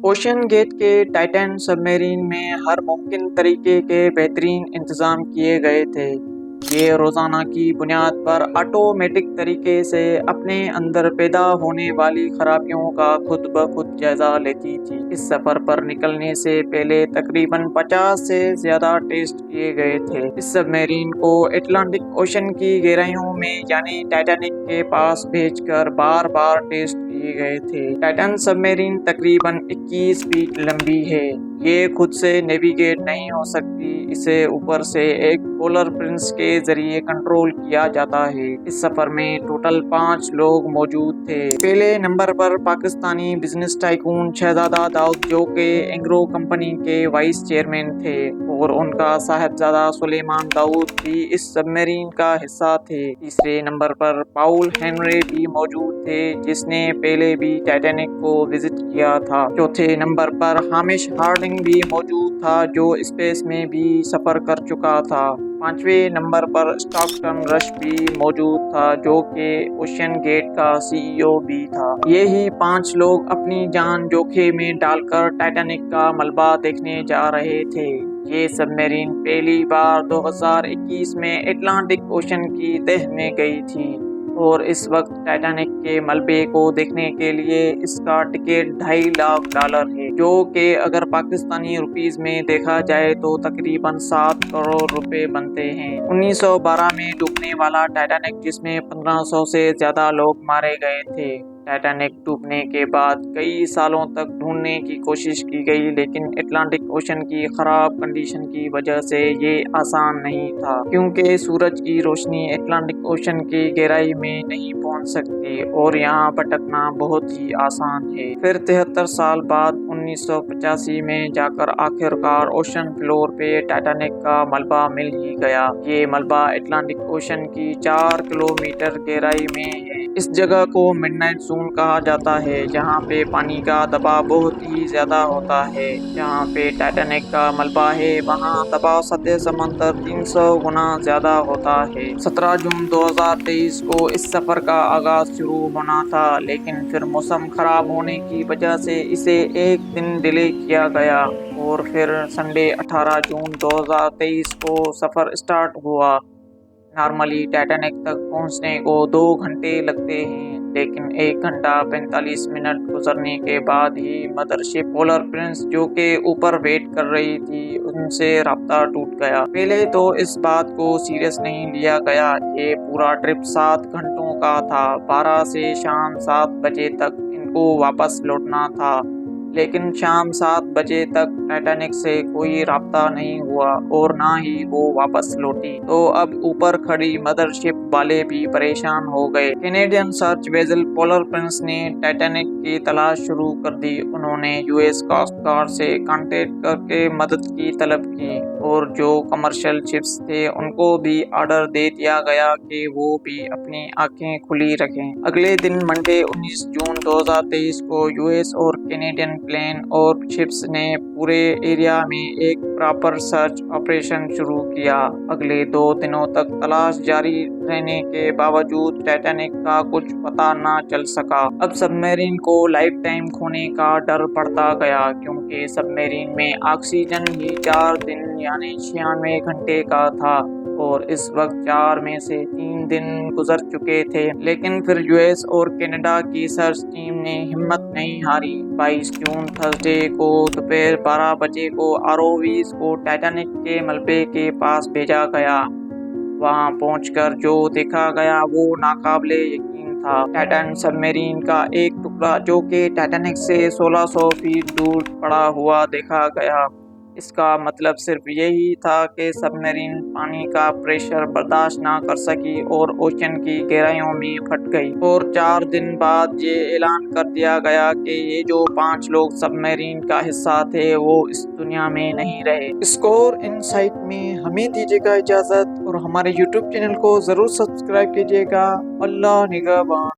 Ocean get کے Titan سب marine میں ہر ممکن طریقے کے بہترین انتظام کیے گئے تھے۔ یہ روزانہ کی بنیاد پر آٹومیٹک طریقے سے اپنے اندر پیدا ہونے والی خرابیوں کا خود بخود جائزہ لیتی تھی۔ اس سفر پر نکلنے سے پہلے تقریباً 50 سے زیادہ ٹیسٹ کیے گئے تھے۔ اس سب میرین کو اٹلانٹک اوشن کی گہرائیوں میں یعنی ٹائٹینک کے پاس بھیج کر بار بار ٹیسٹ کیے گئے تھے۔ ٹائٹن سب میرین تقریباً 21 فیٹ لمبی ہے۔ یہ خود سے نیویگیٹ نہیں ہو سکتی، اسے اوپر سے ایک پولر پرنس کے ذریعے کنٹرول کیا جاتا ہے۔ اس سفر میں ٹوٹل 5 لوگ موجود تھے۔ پہلے نمبر پر پاکستانی بزنس ٹائکون شہزادہ داؤد جو کہ اینگرو کمپنی کے وائس چیئرمین تھے اور ان کا صاحبزادہ سلیمان داؤد بھی اس سب میرین کا حصہ تھے۔ تیسرے نمبر پر پاؤل ہینری بھی موجود تھے جس نے پہلے بھی ٹائٹینک کو وزٹ کیا تھا۔ چوتھے نمبر پر ہامش ہارڈنگ بھی موجود تھا جو اسپیس میں بھی سفر کر چکا تھا۔ پانچویں نمبر پر اسٹاکٹن رش بھی موجود تھا جو کہ اوشین گیٹ کا CEO بھی تھا۔ یہی 5 لوگ اپنی جان جوکھم میں ڈال کر ٹائٹینک کا ملبہ دیکھنے جا رہے تھے۔ یہ سب میرین پہلی بار 2021 میں اٹلانٹک اوشن کی تہہ میں گئی تھی اور اس وقت ٹائٹینک کے ملبے کو دیکھنے کے لیے اس کا ٹکٹ $2.5 لاکھ ہے، جو کہ اگر پاکستانی روپیز میں دیکھا جائے تو تقریباً 7 کروڑ روپے بنتے ہیں۔ 1912 میں ڈوبنے والا ٹائٹینک جس میں 1500 سے زیادہ لوگ مارے گئے تھے۔ ٹائٹینک ڈوبنے کے بعد کئی سالوں تک ڈھونڈنے کی کوشش کی گئی لیکن اٹلانٹک اوشن کی خراب کنڈیشن کی وجہ سے یہ آسان نہیں تھا کیونکہ سورج کی روشنی اٹلانٹک اوشن کی گہرائی میں نہیں پہنچ سکتی اور یہاں بھٹکنا بہت ہی آسان ہے۔ پھر 73 سال بعد 1985 میں جا کر آخرکار اوشن فلور پہ ٹائٹینک کا ملبہ مل ہی گیا۔ یہ ملبہ اٹلانٹک اوشن کی 4 کلومیٹر گہرائی میں ہے۔ اس جگہ کو مڈ نائٹ زون کہا جاتا ہے جہاں پہ پانی کا دباؤ بہت ہی زیادہ ہوتا ہے۔ جہاں پہ ٹائٹینک کا ملبہ ہے وہاں دباؤ سطح سمندر 300 گنا زیادہ ہوتا ہے۔ 17 جون 2023 کو اس سفر کا آغاز شروع ہونا تھا لیکن پھر موسم خراب ہونے کی وجہ سے اسے ایک دن ڈیلے کیا گیا اور پھر سنڈے 18 جون 2023 کو سفر اسٹارٹ ہوا۔ نارملی ٹائٹینک تک پہنچنے کو 2 گھنٹے لگتے ہیں لیکن 1 گھنٹہ 45 منٹ گزرنے کے بعد ہی مدر شپ پولر پرنس جو کہ اوپر ویٹ کر رہی تھی ان سے رابطہ ٹوٹ گیا۔ پہلے تو اس بات کو سیریس نہیں لیا گیا۔ یہ پورا ٹرپ 7 گھنٹوں کا تھا۔ 12 سے شام 7 بجے تک ان کو واپس لوٹنا تھا لیکن شام 7 بجے تک ٹائٹینک سے کوئی رابطہ نہیں ہوا اور نہ ہی وہ واپس لوٹی تو اب اوپر کھڑی مدر شپ والے بھی پریشان ہو گئے۔ Canadian search vessel polar prince نے ٹائٹینک کی تلاش شروع کر دی۔ انہوں نے US کاسٹ گارڈ سے کانٹیکٹ کر کے مدد کی طلب کی اور جو کمرشل شپس تھے ان کو بھی آرڈر دے دیا گیا کہ وہ بھی اپنی آنکھیں کھلی رکھیں۔ اگلے دن منڈے 19 جون 2023 کو US اور کینیڈین پلین اور شپس نے پورے ایریا میں ایک پراپر سرچ آپریشن شروع کیا۔ اگلے 2 دنوں تک تلاش جاری رہنے کے باوجود ٹائٹینک کا کچھ پتہ نہ چل سکا۔ اب سب میرین کو لائف ٹائم کھونے کا ڈر پڑتا گیا کیونکہ سب میرین میں آکسیجن ہی 4 دن یعنی 96 گھنٹے کا تھا اور اس وقت 4 میں سے 3 دن گزر چکے تھے لیکن پھر US اور کینیڈا کی سرچ ٹیم نے ہمت نہیں ہاری۔ 22 جون تھرسڈے کو دوپہر 12 بجے کو ROVs کو ٹائٹینک کے ملبے کے پاس بھیجا گیا۔ وہاں پہنچ کر جو دیکھا گیا وہ ناقابل یقین تھا۔ ٹائٹن سب میرین کا ایک ٹکڑا جو کہ ٹائٹینک سے 1600 فیٹ دور پڑا ہوا دیکھا گیا۔ اس کا مطلب صرف یہی تھا کہ سب میرین پانی کا پریشر برداشت نہ کر سکی اور اوشن کی گہرائیوں میں پھٹ گئی اور 4 دن بعد یہ اعلان کر دیا گیا کہ یہ جو 5 لوگ سب میرین کا حصہ تھے وہ اس دنیا میں نہیں رہے۔ اسکور ان سائٹ میں ہمیں دیجیے گا اجازت اور ہمارے YouTube چینل کو ضرور سبسکرائب کیجیے گا۔ اللہ نگہبان۔